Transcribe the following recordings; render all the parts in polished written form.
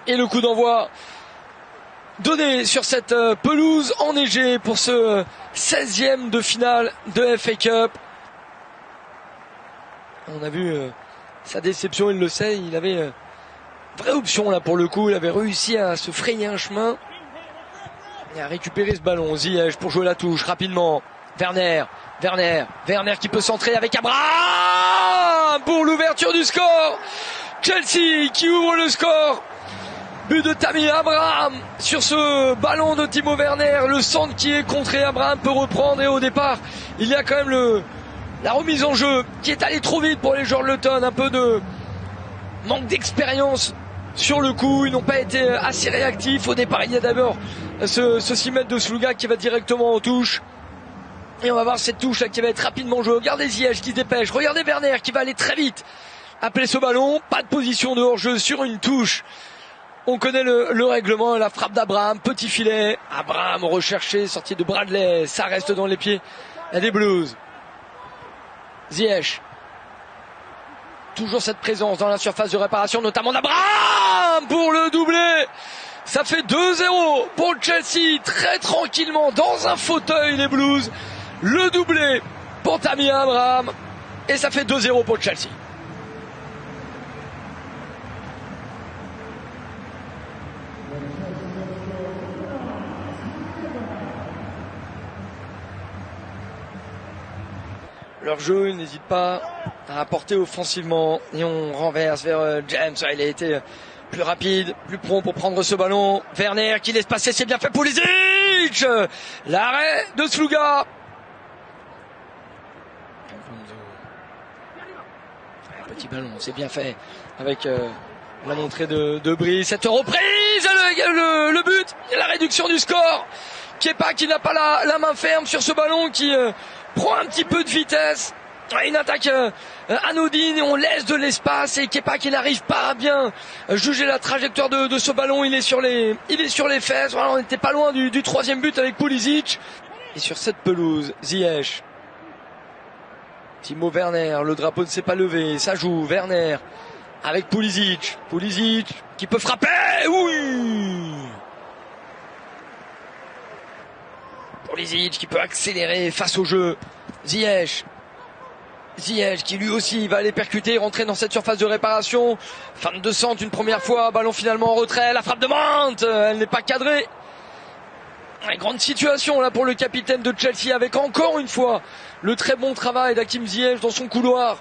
Et le coup d'envoi donné sur cette pelouse enneigée pour ce 16e de finale de FA Cup. On a vu sa déception, il le sait, il avait vraie option là pour le coup, il avait réussi à se frayer un chemin et à récupérer ce ballon. Ziyech pour jouer la touche rapidement. Werner qui peut centrer avec Abraham pour l'ouverture du score. Chelsea qui ouvre le score. But de Tammy Abraham sur ce ballon de Timo Werner. Le centre qui est contré, Abraham peut reprendre et au départ, il y a quand même la remise en jeu qui est allée trop vite pour les joueurs de Luton. Un peu de manque d'expérience sur le coup. Ils n'ont pas été assez réactifs. Au départ, il y a d'abord ce 6 mètres de Sluga qui va directement en touche. Et on va voir cette touche là qui va être rapidement jouée. Regardez Ziyech qui se dépêche. Regardez Werner qui va aller très vite appeler ce ballon. Pas de position de hors-jeu sur une touche. On connaît le règlement, la frappe d'Abraham, petit filet. Abraham recherché, sorti de Bradley. Ça reste dans les pieds des Blues. Ziyech. Toujours cette présence dans la surface de réparation, notamment d'Abraham pour le doublé. Ça fait 2-0 pour Chelsea, très tranquillement, dans un fauteuil les Blues. Le doublé pour Tammy Abraham. Et ça fait 2-0 pour Chelsea. Leur jeu, ils n'hésitent pas à apporter offensivement. Et on renverse vers James. Il a été plus rapide, plus prompt pour prendre ce ballon. Werner qui laisse passer, c'est bien fait pour Pulisic. L'arrêt de Sluga. Un petit ballon, c'est bien fait. Avec la montrée de Brice. Cette reprise, le but, et la réduction du score. Kepa qui n'a pas la main ferme sur ce ballon qui prend un petit peu de vitesse. Une attaque anodine et on laisse de l'espace et Kepa qui n'arrive pas à bien juger la trajectoire de ce ballon. Il est sur les fesses. Voilà, on n'était pas loin du troisième but avec Pulisic. Et sur cette pelouse, Ziyech. Timo Werner, le drapeau ne s'est pas levé. Ça joue, Werner avec Pulisic. Pulisic qui peut frapper. Oui. Pulisic qui peut accélérer face au jeu. Ziyech qui lui aussi va aller percuter, rentrer dans cette surface de réparation. Fin de centre une première fois, ballon finalement en retrait. La frappe de Mount, elle n'est pas cadrée. Une grande situation là pour le capitaine de Chelsea avec encore une fois le très bon travail d'Hakim Ziyech dans son couloir.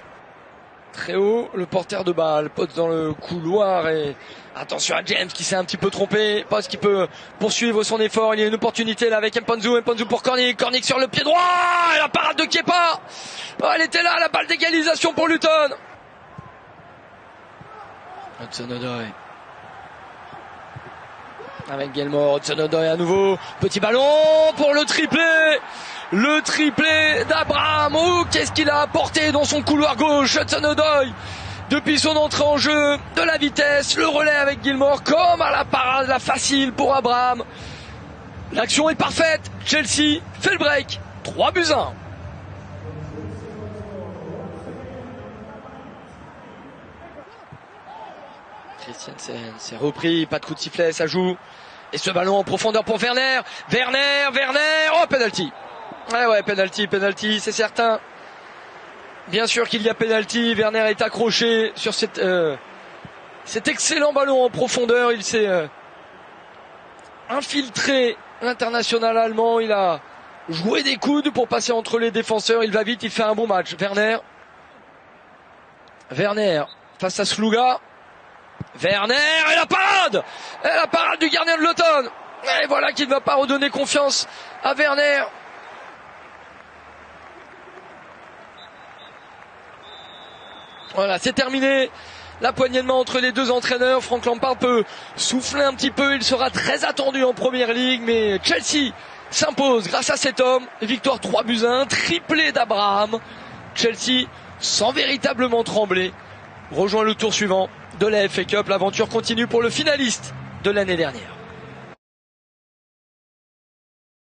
Très haut, le porteur de balle pose dans le couloir et attention à James qui s'est un petit peu trompé. Poste qui peut poursuivre son effort. Il y a une opportunité là avec Mpanzu pour Cornic sur le pied droit et la parade de Kepa. Oh, elle était là, la balle d'égalisation pour Luton. Hudson-Odoi avec Gilmour. Hudson-Odoi à nouveau, petit ballon pour le triplé d'Abraham. Oh, qu'est-ce qu'il a apporté dans son couloir gauche, Hudson-Odoi. Depuis son entrée en jeu, de la vitesse, le relais avec Gilmour, comme à la parade, la facile pour Abraham. L'action est parfaite, Chelsea fait le break, 3-1. Christiansen s'est repris, pas de coup de sifflet, ça joue. Et ce ballon en profondeur pour Werner, oh penalty. Ouais, penalty, c'est certain. Bien sûr qu'il y a penalty. Werner est accroché sur cet excellent ballon en profondeur. Il s'est infiltré l'international allemand. Il a joué des coudes pour passer entre les défenseurs. Il va vite, il fait un bon match. Werner face à Sluga. Werner et la parade du gardien de Luton. Et voilà qui ne va pas redonner confiance à Werner. Voilà, c'est terminé. La poignée de main entre les deux entraîneurs. Frank Lampard peut souffler un petit peu. Il sera très attendu en première ligue. Mais Chelsea s'impose grâce à cet homme. Victoire 3-1, triplé d'Abraham. Chelsea, sans véritablement trembler, rejoint le tour suivant de la FA Cup. L'aventure continue pour le finaliste de l'année dernière.